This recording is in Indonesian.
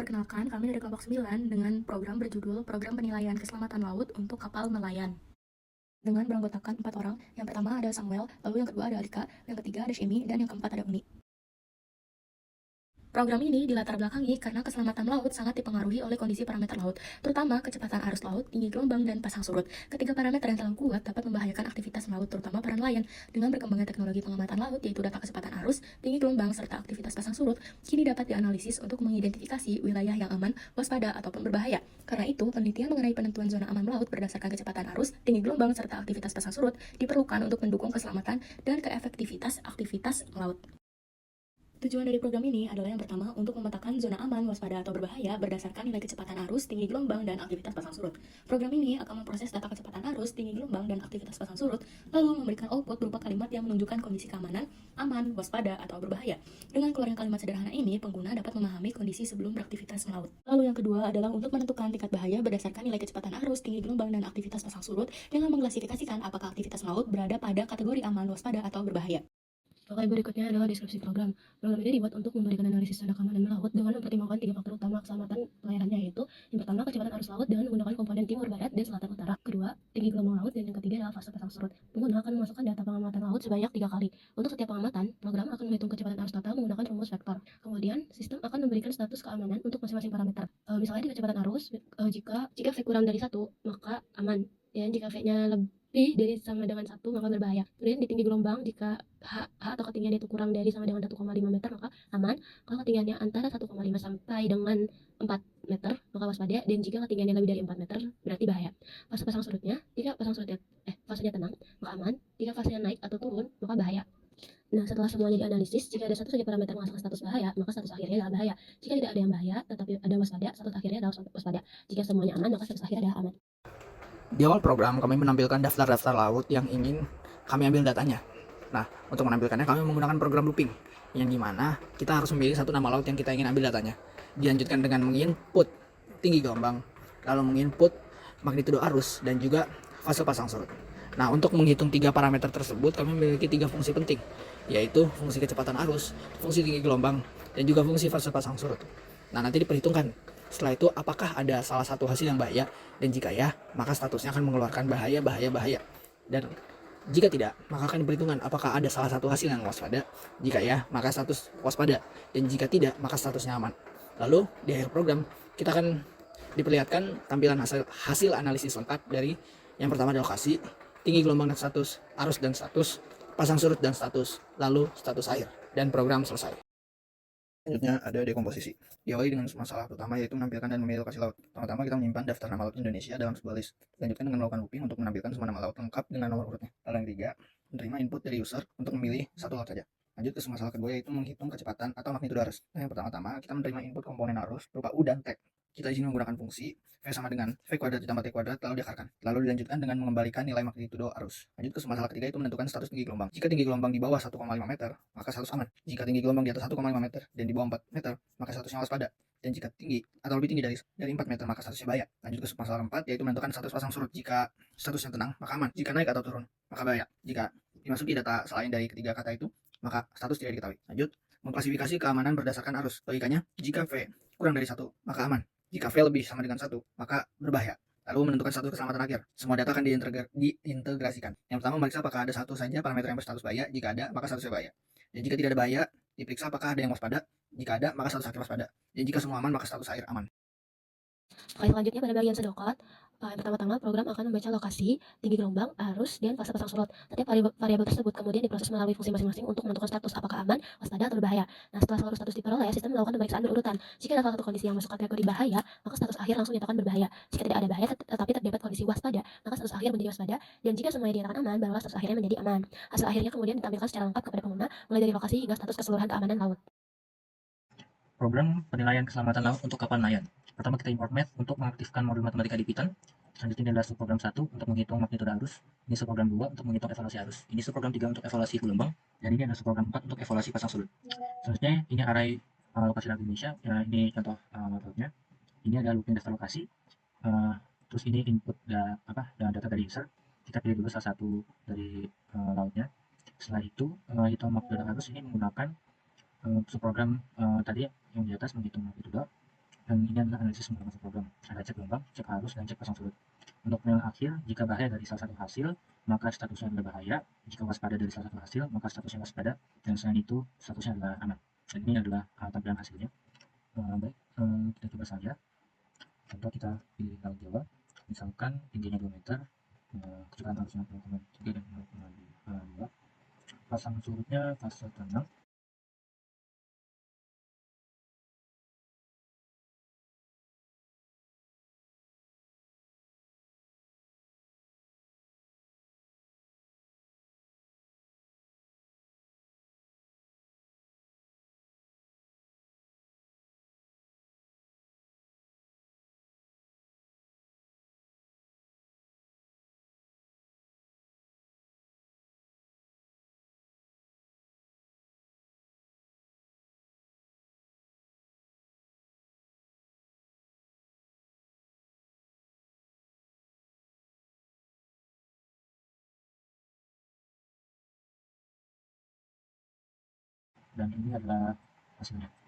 Perkenalkan, kami dari kelompok 9 dengan program berjudul Program Penilaian Keselamatan Laut untuk Kapal Nelayan. Dengan beranggotakan 4 orang, yang pertama ada Samuel, lalu yang kedua ada Alika, yang ketiga ada Shemi, dan yang keempat ada Uni. Program ini dilatar belakangi karena keselamatan laut sangat dipengaruhi oleh kondisi parameter laut, terutama kecepatan arus laut, tinggi gelombang, dan pasang surut. Ketiga parameter yang terlalu kuat dapat membahayakan aktivitas melaut, terutama para nelayan. Dengan berkembangnya teknologi pengamatan laut, yaitu data kecepatan arus, tinggi gelombang, serta aktivitas pasang surut, kini dapat dianalisis untuk mengidentifikasi wilayah yang aman, waspada, ataupun berbahaya. Karena itu, penelitian mengenai penentuan zona aman melaut berdasarkan kecepatan arus, tinggi gelombang, serta aktivitas pasang surut diperlukan untuk mendukung keselamatan dan keefektivitas aktivitas melaut. Tujuan dari program ini adalah yang pertama, untuk memetakan zona aman, waspada, atau berbahaya berdasarkan nilai kecepatan arus, tinggi gelombang, dan aktivitas pasang surut. Program ini akan memproses data kecepatan arus, tinggi gelombang, dan aktivitas pasang surut, lalu memberikan output berupa kalimat yang menunjukkan kondisi keamanan, aman, waspada, atau berbahaya. Dengan keluaran kalimat sederhana ini, pengguna dapat memahami kondisi sebelum beraktivitas melaut. Lalu yang kedua adalah untuk menentukan tingkat bahaya berdasarkan nilai kecepatan arus, tinggi gelombang, dan aktivitas pasang surut dengan mengklasifikasikan apakah aktivitas melaut berada pada kategori aman, waspada, atau berbahaya. Oke, berikutnya adalah deskripsi program. Program ini dibuat untuk memberikan analisis tanda keamanan melaut dengan mempertimbangkan 3 faktor utama keselamatan pelayarannya, yaitu yang pertama, kecepatan arus laut dengan menggunakan komponen timur, barat, dan selatan utara. Kedua, tinggi gelombang laut, dan yang ketiga adalah fase pasang surut. Pengguna akan memasukkan data pengamatan laut sebanyak 3 kali. Untuk setiap pengamatan, program akan menghitung kecepatan arus total menggunakan rumus vektor. Kemudian, sistem akan memberikan status keamanan untuk masing-masing parameter. Misalnya di kecepatan arus, jika V kurang dari 1, maka aman. Dan jika V-nya lebih dari sama dengan 1, maka berbahaya. Kemudian di tinggi gelombang, jika H atau ketinggian itu kurang dari sama dengan 1,5 meter, maka aman. Kalau ketinggiannya antara 1,5 sampai dengan 4 meter, maka waspada. Dan jika ketinggiannya lebih dari 4 meter, berarti bahaya. Fase pasang surutnya, jika fasenya tenang, maka aman. Jika fasenya naik atau turun, maka bahaya. Nah, setelah semuanya dianalisis, jika ada satu saja parameter menghasilkan status bahaya, maka status akhirnya adalah bahaya. Jika tidak ada yang bahaya, tetapi ada waspada, status akhirnya adalah waspada. Jika semuanya aman, maka status akhirnya adalah aman. Di awal program, kami menampilkan daftar-daftar laut yang ingin kami ambil datanya. Nah, untuk menampilkannya kami menggunakan program looping, yang dimana kita harus memilih satu nama laut yang kita ingin ambil datanya. Dilanjutkan dengan menginput tinggi gelombang, lalu menginput magnitudo arus, dan juga fase pasang surut. Nah, untuk menghitung 3 parameter tersebut, kami memiliki 3 fungsi penting, yaitu fungsi kecepatan arus, fungsi tinggi gelombang, dan juga fungsi fase pasang surut. Nah, nanti diperhitungkan setelah itu apakah ada salah satu hasil yang bahaya, dan jika ya, maka statusnya akan mengeluarkan bahaya, bahaya, bahaya. Dan jika tidak, maka akan diperhitungkan apakah ada salah satu hasil yang waspada. Jika ya, maka status waspada, dan jika tidak, maka statusnya aman. Lalu di akhir program, kita akan diperlihatkan tampilan hasil analisis lengkap dari yang pertama ada lokasi, tinggi gelombang dan status, arus dan status, pasang surut dan status, lalu status air, dan program selesai. Selanjutnya ada dekomposisi. Diawali dengan masalah pertama, yaitu menampilkan dan memilih lokasi laut. Pertama-tama kita menyimpan daftar nama laut Indonesia dalam sebuah list. Lanjutkan dengan melakukan looping untuk menampilkan semua nama laut lengkap dengan nomor urutnya. Lalu yang ketiga, menerima input dari user untuk memilih satu laut saja. Lanjut ke masalah kedua, yaitu menghitung kecepatan atau magnitudo arus. Nah, yang pertama-tama kita menerima input komponen arus berupa U dan T. Kita di sini menggunakan fungsi V sama dengan V kuadrat ditambah T kuadrat, lalu diakarkan. Lalu dilanjutkan dengan mengembalikan nilai magnitudo arus. Lanjut ke masalah ketiga, itu menentukan status tinggi gelombang. Jika tinggi gelombang di bawah 1,5 meter, maka status aman. Jika tinggi gelombang di atas 1,5 meter dan di bawah 4 meter, maka statusnya waspada. Dan jika tinggi atau lebih tinggi dari 4 meter, maka statusnya bahaya. Lanjut ke masalah keempat, yaitu menentukan status pasang surut. Jika statusnya tenang, maka aman. Jika naik atau turun, maka bahaya. Jika dimasuki data selain dari ketiga kata itu, maka status tidak diketahui. Lanjut, mengklasifikasi keamanan berdasarkan arus. Logikanya, jika V kurang dari 1, maka aman. Jika V lebih sama dengan 1, maka berbahaya. Lalu menentukan status keselamatan akhir. Semua data akan diintegrasikan. Yang pertama, memeriksa apakah ada satu saja parameter yang berstatus bahaya. Jika ada, maka statusnya bahaya. Dan jika tidak ada bahaya, diperiksa apakah ada yang waspada. Jika ada, maka status akhir waspada. Dan jika semua aman, maka status akhir aman. Oke, selanjutnya pada bagian sedokot, yang pertama-tama program akan membaca lokasi, tinggi gelombang, arus, dan fase pasang surut. Setiap variabel tersebut kemudian diproses melalui fungsi masing-masing untuk menentukan status apakah aman, waspada, atau berbahaya. Nah, setelah seluruh status diperoleh, sistem melakukan pemeriksaan berurutan. Jika ada salah satu kondisi yang masuk kategori bahaya, maka status akhir langsung dinyatakan berbahaya. Jika tidak ada bahaya tetapi terdapat kondisi waspada, maka status akhir menjadi waspada. Dan jika semuanya dinyatakan aman, barulah status akhirnya menjadi aman. Hasil akhirnya kemudian ditampilkan secara lengkap kepada pengguna, mulai dari lokasi hingga status keseluruhan keamanan laut. Program penilaian keselamatan laut untuk kapal nelayan. Pertama kita import math untuk mengaktifkan modul matematika di Python. Selanjutnya adalah subprogram 1 untuk menghitung magnitudo arus. Ini subprogram 2 untuk menghitung evaluasi arus. Ini subprogram 3 untuk evaluasi gelombang. Dan ini ada subprogram 4 untuk evaluasi pasang surut. Selanjutnya ini array lokasi laut Indonesia. Ini contoh lautnya. Ini ada looping daftar lokasi. Terus ini input data dari user. Kita pilih dulu salah satu dari lautnya. Setelah itu hitung magnitudo arus ini menggunakan subprogram tadi yang di atas menghitung magnitudo. Dan ini adalah analisis menggunakan masuk program. Ada cek gelombang, cek arus, dan cek pasang surut. Untuk penilaian akhir, jika bahaya dari salah satu hasil, maka statusnya adalah bahaya. Jika waspada dari salah satu hasil, maka statusnya waspada. Dan selain itu, statusnya adalah aman. Dan ini adalah tampilan hasilnya. Baik, kita coba saja. Contoh kita pilih laut Jawa, misalkan tingginya 2 meter, kecepatan arusnya 0,3 dan 0,2, pasang surutnya fase tenang, dan ini adalah hasilnya.